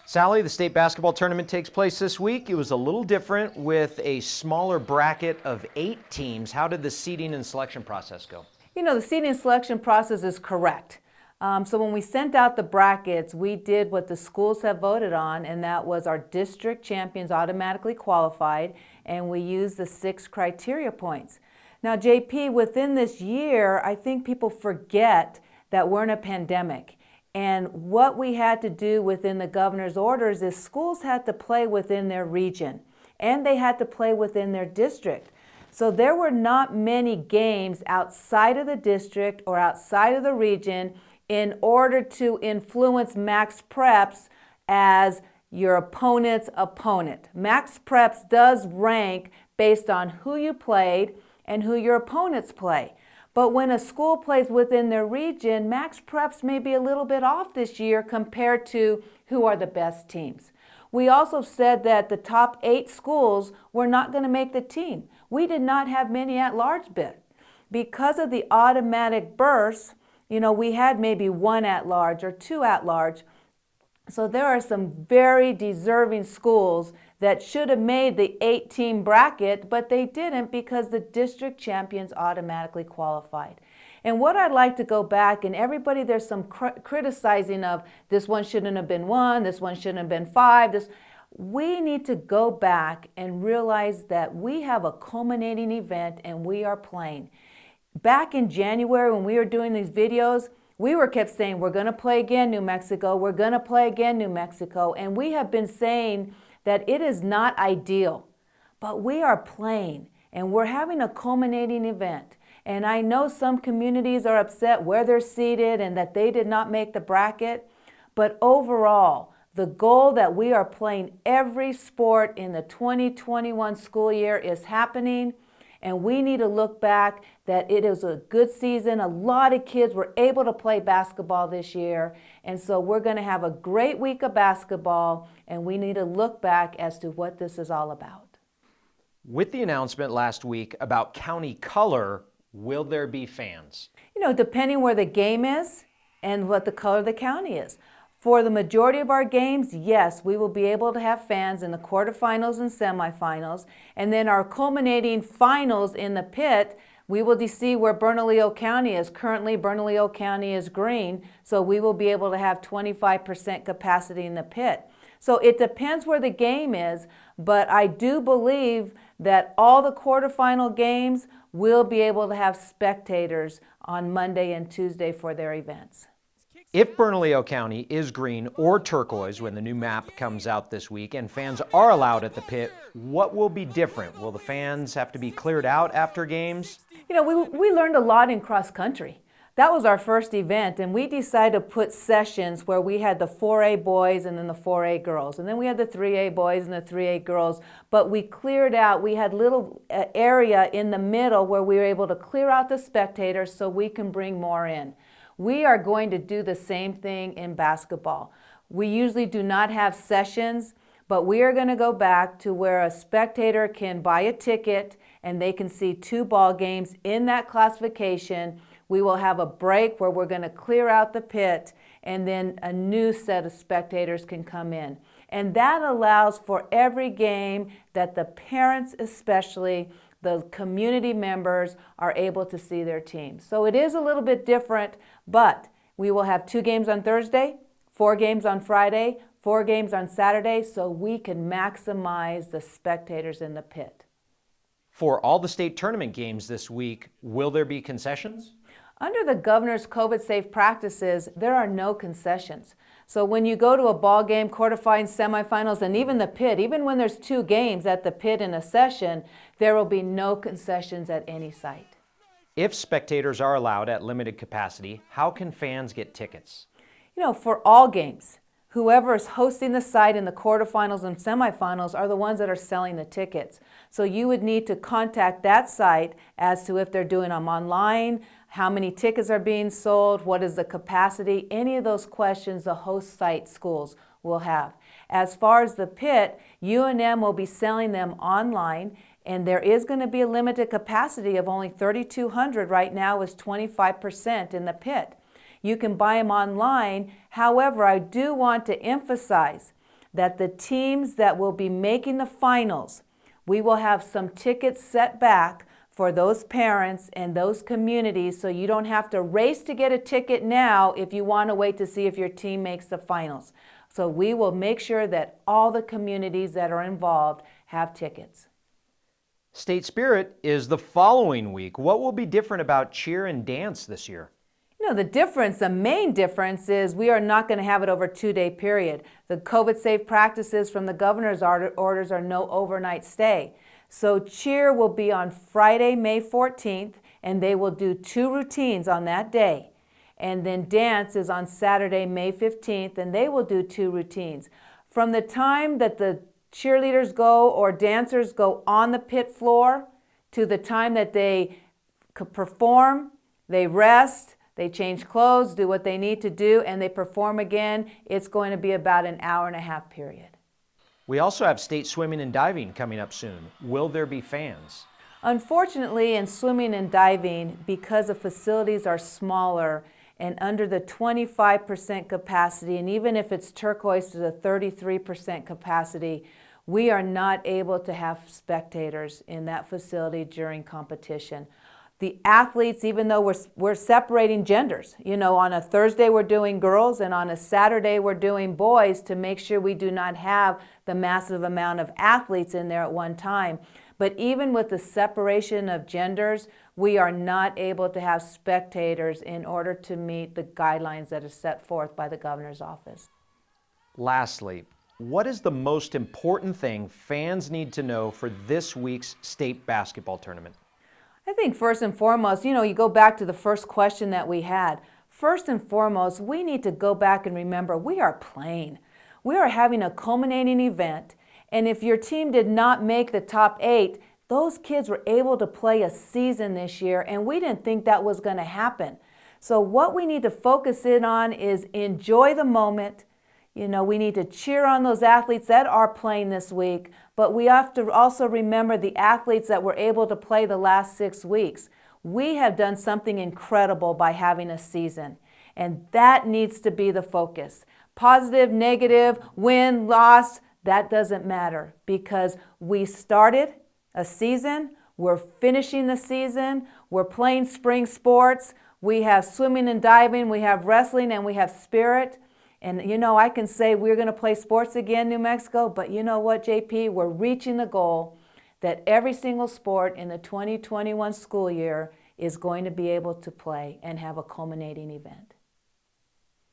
Sally, the state basketball tournament takes place this week. It was a little different with a smaller bracket of 8 teams. How did the seeding and selection process go? You know, the seeding and selection process is correct. So when we sent out the brackets, we did what the schools have voted on, and that was our district champions automatically qualified, and we used the 6 criteria points. Now, JP, within this year, I think people forget that we're in a pandemic. And what we had to do within the governor's orders is schools had to play within their region, and they had to play within their district. So there were not many games outside of the district or outside of the region in order to influence Max Preps as your opponent's opponent. Max Preps does rank based on who you played and who your opponents play. But when a school plays within their region, Max Preps may be a little bit off this year compared to who are the best teams. We also said that the top 8 schools were not going to make the team. We did not have many at-large bid. Because of the automatic bursts, you know, we had maybe 1 at-large or 2 at-large. So there are some very deserving schools that should have made the 8-team bracket, but they didn't because the district champions automatically qualified. And what I'd like to go back, and everybody, there's some criticizing of this one shouldn't have been 1, this one shouldn't have been 5. We need to go back and realize that we have a culminating event and we are playing. Back in January when we were doing these videos, we kept saying, we're going to play again, New Mexico. We're going to play again, New Mexico. And we have been saying that it is not ideal, but we are playing and we're having a culminating event. And I know some communities are upset where they're seated and that they did not make the bracket. But overall, the goal that we are playing every sport in the 2021 school year is happening. And we need to look back that it is a good season. A lot of kids were able to play basketball this year. And so we're going to have a great week of basketball. And we need to look back as to what this is all about. With the announcement last week about county color, will there be fans? You know, depending where the game is and what the color of the county is. For the majority of our games, yes, we will be able to have fans in the quarterfinals and semifinals. And then our culminating finals in the pit, we will see where Bernalillo County is. Currently, Bernalillo County is green, so we will be able to have 25% capacity in the pit. So it depends where the game is, but I do believe that all the quarterfinal games will be able to have spectators on Monday and Tuesday for their events. If Bernalillo County is green or turquoise when the new map comes out this week and fans are allowed at the pit, what will be different? Will the fans have to be cleared out after games? You know, we learned a lot in cross country. That was our first event, and we decided to put sessions where we had the 4A boys and then the 4A girls. And then we had the 3A boys and the 3A girls. But we cleared out, we had little area in the middle where we were able to clear out the spectators so we can bring more in. We are going to do the same thing in basketball. We usually do not have sessions, but we are going to go back to where a spectator can buy a ticket and they can see 2 ball games in that classification. We will have a break where we're going to clear out the pit and then a new set of spectators can come in. And that allows for every game that the parents especially, the community members are able to see their team. So it is a little bit different, but we will have 2 games on Thursday, 4 games on Friday, 4 games on Saturday, so we can maximize the spectators in the pit. For all the state tournament games this week, will there be concessions? Under the governor's COVID-safe practices, there are no concessions. So when you go to a ball game, quarterfinals, semifinals, and even the pit, even when there's 2 games at the pit in a session, there will be no concessions at any site. If spectators are allowed at limited capacity, how can fans get tickets? You know, for all games, whoever is hosting the site in the quarterfinals and semifinals are the ones that are selling the tickets. So you would need to contact that site as to if they're doing them online, how many tickets are being sold, what is the capacity, any of those questions the host site schools will have. As far as the pit, UNM will be selling them online, and there is going to be a limited capacity of only 3,200 right now, is 25% in the pit. You can buy them online. However, I do want to emphasize that the teams that will be making the finals, we will have some tickets set back for those parents and those communities, so you don't have to race to get a ticket now if you want to wait to see if your team makes the finals. So we will make sure that all the communities that are involved have tickets. State Spirit is the following week. What will be different about cheer and dance this year? You know, the main difference is we are not going to have it over a 2-day period. The COVID-safe practices from the governor's orders are no overnight stay. So cheer will be on Friday, May 14th, and they will do 2 routines on that day. And then dance is on Saturday, May 15th, and they will do 2 routines. From the time that the cheerleaders go or dancers go on the pit floor to the time that they perform, they rest, they change clothes, do what they need to do, and they perform again, it's going to be about an hour-and-a-half period. We also have state swimming and diving coming up soon. Will there be fans? Unfortunately, in swimming and diving, because the facilities are smaller and under the 25% capacity, and even if it's turquoise to the 33% capacity, we are not able to have spectators in that facility during competition. The athletes, even though we're separating genders, you know, on a Thursday we're doing girls and on a Saturday we're doing boys to make sure we do not have the massive amount of athletes in there at one time. But even with the separation of genders, we are not able to have spectators in order to meet the guidelines that are set forth by the governor's office. Lastly, what is the most important thing fans need to know for this week's state basketball tournament? I think first and foremost, you know, you go back to the first question that we had. First and foremost, we need to go back and remember we are playing. We are having a culminating event, and if your team did not make the top 8, those kids were able to play a season this year, and we didn't think that was going to happen. So what we need to focus in on is enjoy the moment. You know, we need to cheer on those athletes that are playing this week, but we have to also remember the athletes that were able to play the last 6 weeks. We have done something incredible by having a season, and that needs to be the focus. Positive, negative, win, loss, that doesn't matter because we started a season, we're finishing the season, we're playing spring sports, we have swimming and diving, we have wrestling, and we have spirit. And you know, I can say we're going to play sports again, New Mexico, but you know what, JP? We're reaching the goal that every single sport in the 2021 school year is going to be able to play and have a culminating event.